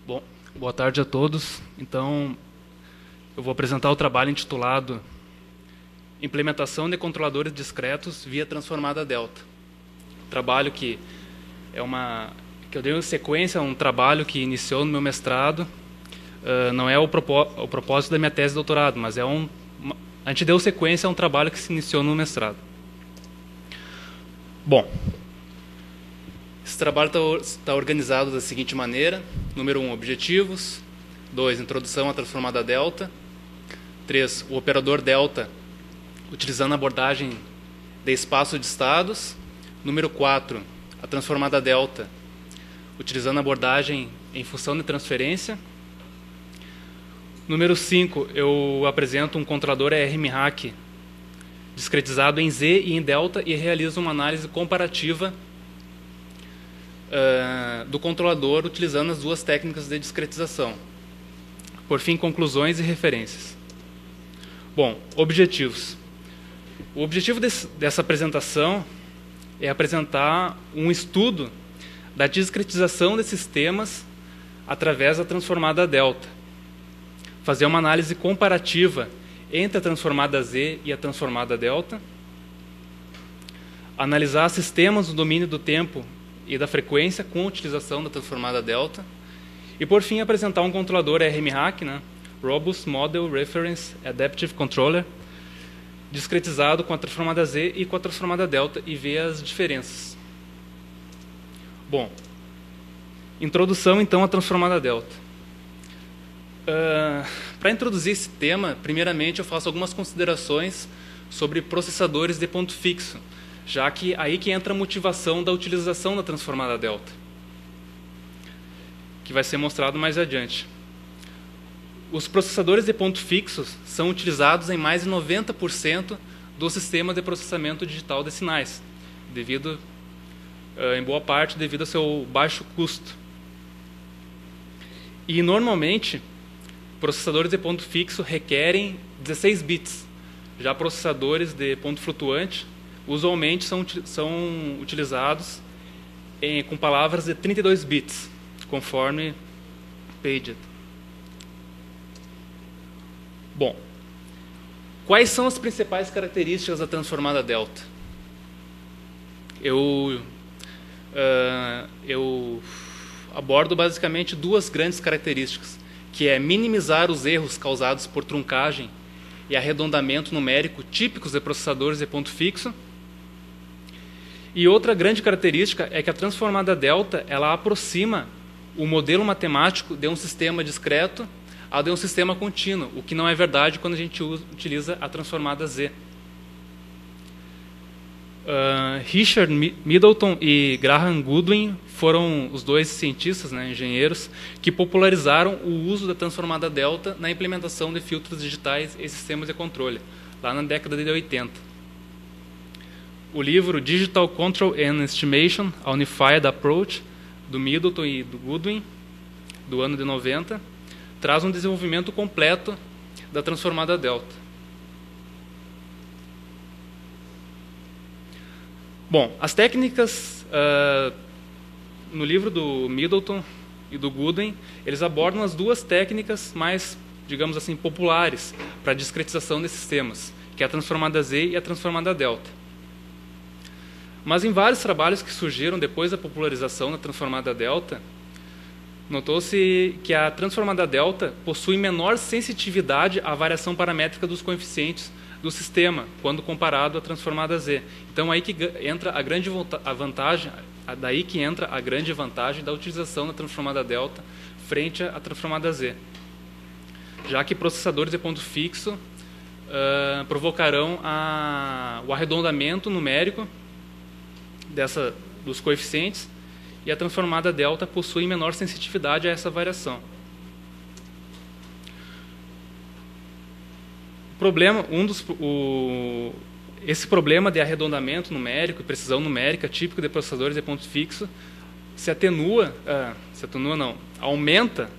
Bom, boa tarde a todos. Então, eu vou apresentar o trabalho intitulado Implementação de controladores discretos via transformada delta. Trabalho que eu dei sequência a um trabalho que iniciou no meu mestrado. Não é o propósito da minha tese de doutorado, mas a gente deu sequência a um trabalho que se iniciou no mestrado. Bom, esse trabalho está organizado da seguinte maneira. Número 1, objetivos. 2, introdução à transformada delta. 3, o operador delta, utilizando a abordagem de espaço de estados. Número 4, a transformada delta, utilizando a abordagem em função de transferência. Número 5, eu apresento um controlador ERM-RAC discretizado em Z e em delta e realizo uma análise comparativa do controlador utilizando as duas técnicas de discretização. Por fim, conclusões e referências. Bom, objetivos. O objetivo dessa apresentação é apresentar um estudo da discretização de sistemas através da transformada delta. Fazer uma análise comparativa entre a transformada Z e a transformada delta. Analisar sistemas no domínio do tempo e da frequência com a utilização da transformada delta. E, por fim, apresentar um controlador ERM-RAC, Robust Model Reference Adaptive Controller, discretizado com a transformada Z e com a transformada delta, e ver as diferenças. Bom, introdução, então, à transformada delta. Para introduzir esse tema, primeiramente eu faço algumas considerações sobre processadores de ponto fixo, já que aí que entra a motivação da utilização da transformada delta, que vai ser mostrado mais adiante. Os processadores de ponto fixo são utilizados em mais de 90% do sistema de processamento digital de sinais, em boa parte devido ao seu baixo custo. E, normalmente, processadores de ponto fixo requerem 16 bits. Já processadores de ponto flutuante, usualmente, são utilizados com palavras de 32 bits, conforme Paget. Bom, quais são as principais características da transformada delta? Eu abordo basicamente duas grandes características, que é minimizar os erros causados por truncagem e arredondamento numérico típicos de processadores de ponto fixo. E outra grande característica é que a transformada delta ela aproxima o modelo matemático de um sistema discreto ao de um sistema contínuo, o que não é verdade quando a gente utiliza a transformada Z. Richard Middleton e Graham Goodwin foram os dois cientistas, engenheiros, que popularizaram o uso da transformada delta na implementação de filtros digitais e sistemas de controle, lá na década de 80. O livro Digital Control and Estimation, A Unified Approach, do Middleton e do Goodwin, do ano de 90, traz um desenvolvimento completo da transformada delta. Bom, as técnicas, no livro do Middleton e do Goodwin, eles abordam as duas técnicas mais, digamos assim, populares para a discretização de sistemas, que é a transformada Z e a transformada delta. Mas em vários trabalhos que surgiram depois da popularização da transformada delta, notou-se que a transformada delta possui menor sensitividade à variação paramétrica dos coeficientes do sistema, quando comparado à transformada Z. Então, aí que entra daí que entra a grande vantagem da utilização da transformada delta frente à transformada Z, já que processadores de ponto fixo provocarão o arredondamento numérico dos coeficientes, e a transformada delta possui menor sensitividade a essa variação. Esse problema de arredondamento numérico e precisão numérica típico de processadores de ponto fixo aumenta.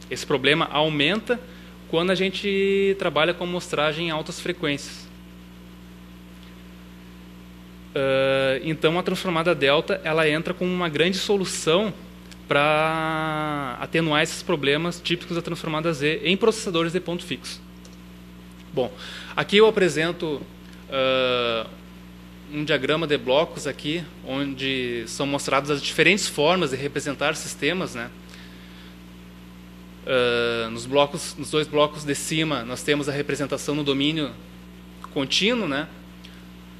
Esse problema aumenta quando a gente trabalha com amostragem em altas frequências. Então, a transformada delta ela entra como uma grande solução para atenuar esses problemas típicos da transformada Z em processadores de ponto fixo. Bom, aqui eu apresento um diagrama de blocos aqui, onde são mostradas as diferentes formas de representar sistemas, né? Nos dois blocos de cima, nós temos a representação no domínio contínuo, né?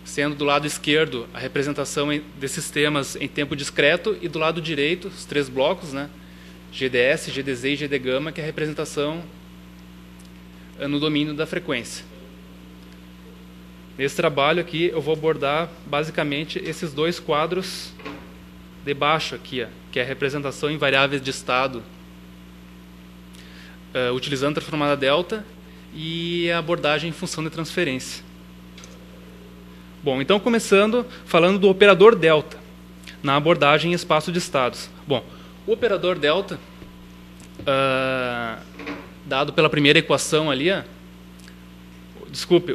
Sendo do lado esquerdo a representação de sistemas em tempo discreto, e do lado direito, os três blocos, né? GDS, GDZ e GD-gama, que é a representação no domínio da frequência. Nesse trabalho aqui, eu vou abordar basicamente esses dois quadros de baixo aqui, ó, que é a representação em variáveis de estado, utilizando a transformada delta, e a abordagem em função de transferência. Bom, então começando falando do operador delta, na abordagem em espaço de estados. Bom, o operador delta, dado pela primeira equação ali,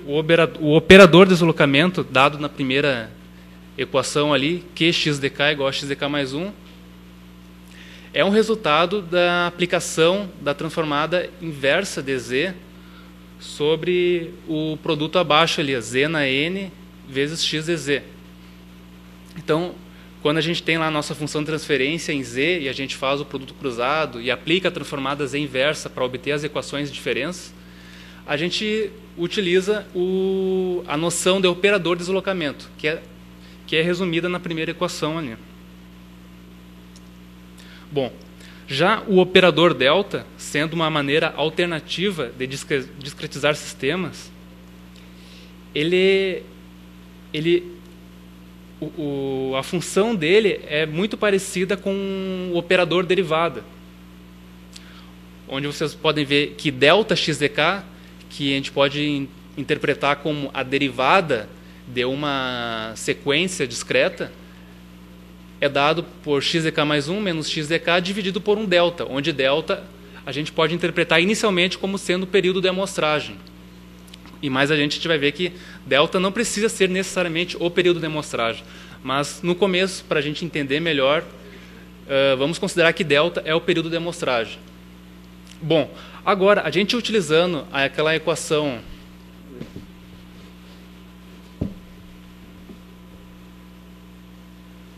o operador de deslocamento, dado na primeira equação ali, QXDK igual a XDK mais 1, é um resultado da aplicação da transformada inversa de Z sobre o produto abaixo ali, Z na N vezes X de Z. Então, quando a gente tem lá a nossa função de transferência em Z e a gente faz o produto cruzado e aplica a transformada Z inversa para obter as equações de diferença, a gente utiliza a noção de operador de deslocamento, que é resumida na primeira equação ali. Bom, já o operador delta, sendo uma maneira alternativa de discretizar sistemas, a função dele é muito parecida com o operador derivada, onde vocês podem ver que delta XDK, que a gente pode interpretar como a derivada de uma sequência discreta, é dado por XDK mais 1 menos XDK dividido por um delta, onde delta a gente pode interpretar inicialmente como sendo o período de amostragem. E mais a gente vai ver que delta não precisa ser necessariamente o período de amostragem. Mas no começo, para a gente entender melhor, vamos considerar que delta é o período de amostragem. Bom, agora, a gente utilizando aquela equação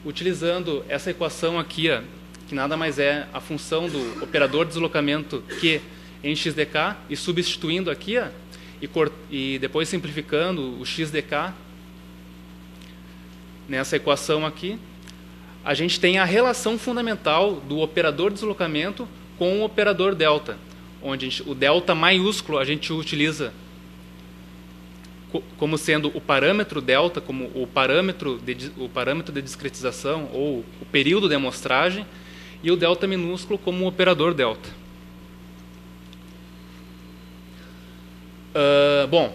utilizando essa equação aqui, que nada mais é a função do operador de deslocamento Q em XDK, e substituindo aqui, e depois simplificando o XDK nessa equação aqui, a gente tem a relação fundamental do operador de deslocamento com o operador delta, onde o delta maiúsculo a gente utiliza como sendo o parâmetro delta, como o parâmetro de discretização, ou o período de amostragem, e o delta minúsculo como o operador delta. Bom,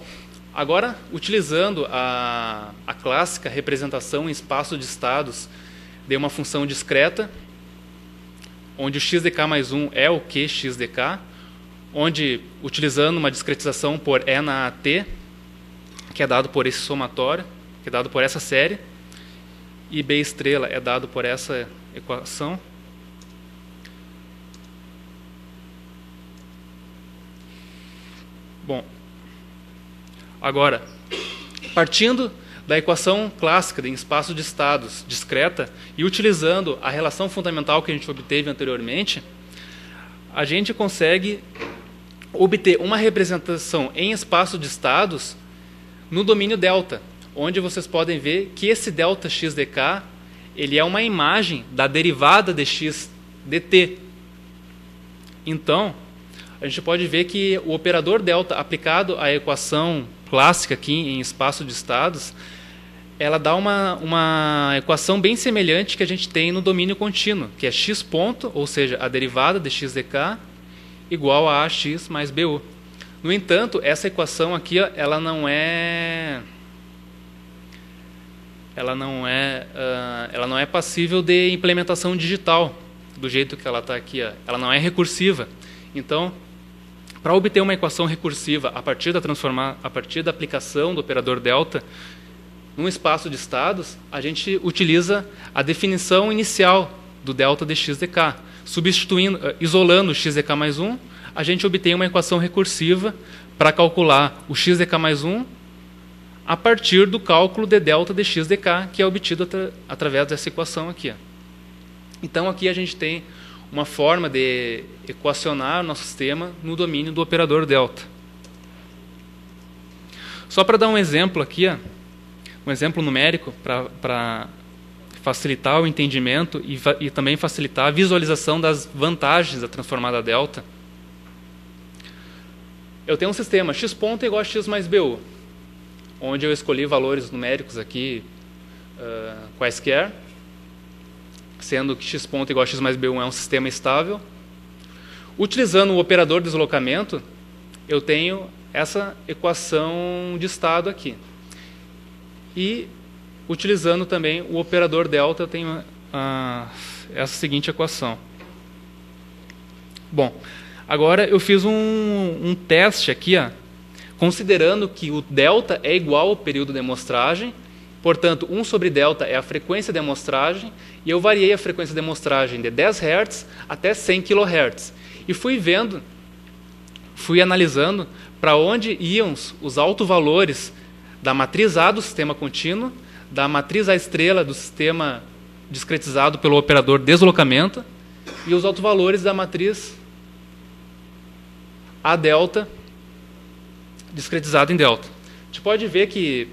agora, utilizando a clássica representação em espaço de estados de uma função discreta, onde o XDK mais 1 é o QXDK, onde, utilizando uma discretização por E na AT, que é dado por esse somatório, que é dado por essa série, e B estrela é dado por essa equação. Bom, agora, partindo da equação clássica em espaço de estados discreta e utilizando a relação fundamental que a gente obteve anteriormente, a gente consegue obter uma representação em espaço de estados no domínio delta, onde vocês podem ver que esse delta XDK ele é uma imagem da derivada de x dt. Então, a gente pode ver que o operador delta aplicado à equação clássica aqui em espaço de estados, ela dá uma equação bem semelhante que a gente tem no domínio contínuo, que é x ponto, ou seja, a derivada de XDK, igual a ax mais bu. No entanto, essa equação aqui, ela não é passível de implementação digital, do jeito que ela está aqui. Ela não é recursiva. Então, para obter uma equação recursiva a partir da aplicação do operador delta num espaço de estados, a gente utiliza a definição inicial do delta dx dk. Substituindo, isolando o x dk mais 1, a gente obtém uma equação recursiva para calcular o x dk mais 1 a partir do cálculo de delta dx dk, que é obtido através dessa equação aqui. Então, aqui a gente tem uma forma de equacionar o nosso sistema no domínio do operador delta. Só para dar um exemplo aqui, um exemplo numérico para facilitar o entendimento e também facilitar a visualização das vantagens da transformada delta. Eu tenho um sistema x ponto igual a x mais BU, onde eu escolhi valores numéricos aqui quaisquer, sendo que x ponto igual a x mais BU é um sistema estável. Utilizando o operador de deslocamento, eu tenho essa equação de estado aqui. E, utilizando também o operador delta, eu tenho essa seguinte equação. Bom, agora eu fiz um teste aqui, considerando que o delta é igual ao período de amostragem, portanto, 1 sobre delta é a frequência de amostragem, e eu variei a frequência de amostragem de 10 Hz até 100 kHz. E fui analisando para onde iam os autovalores da matriz A do sistema contínuo, da matriz A estrela do sistema discretizado pelo operador deslocamento, e os autovalores da matriz A delta discretizado em delta. A gente pode ver que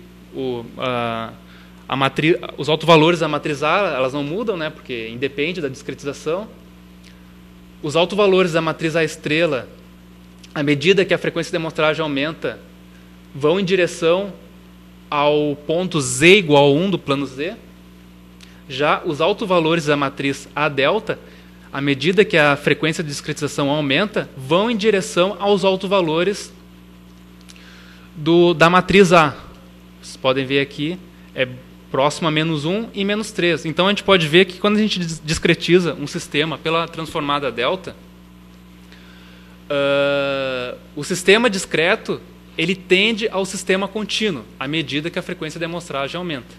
os autovalores da matriz A elas não mudam, né, porque independe da discretização. Os autovalores da matriz A estrela, à medida que a frequência de amostragem aumenta, vão em direção ao ponto z igual a 1 do plano z. Já os autovalores da matriz A delta, à medida que a frequência de discretização aumenta, vão em direção aos autovalores da matriz A. Vocês podem ver aqui, é próximo a menos 1 e menos 3. Então, a gente pode ver que quando a gente discretiza um sistema pela transformada delta, o sistema discreto ele tende ao sistema contínuo, à medida que a frequência de amostragem aumenta.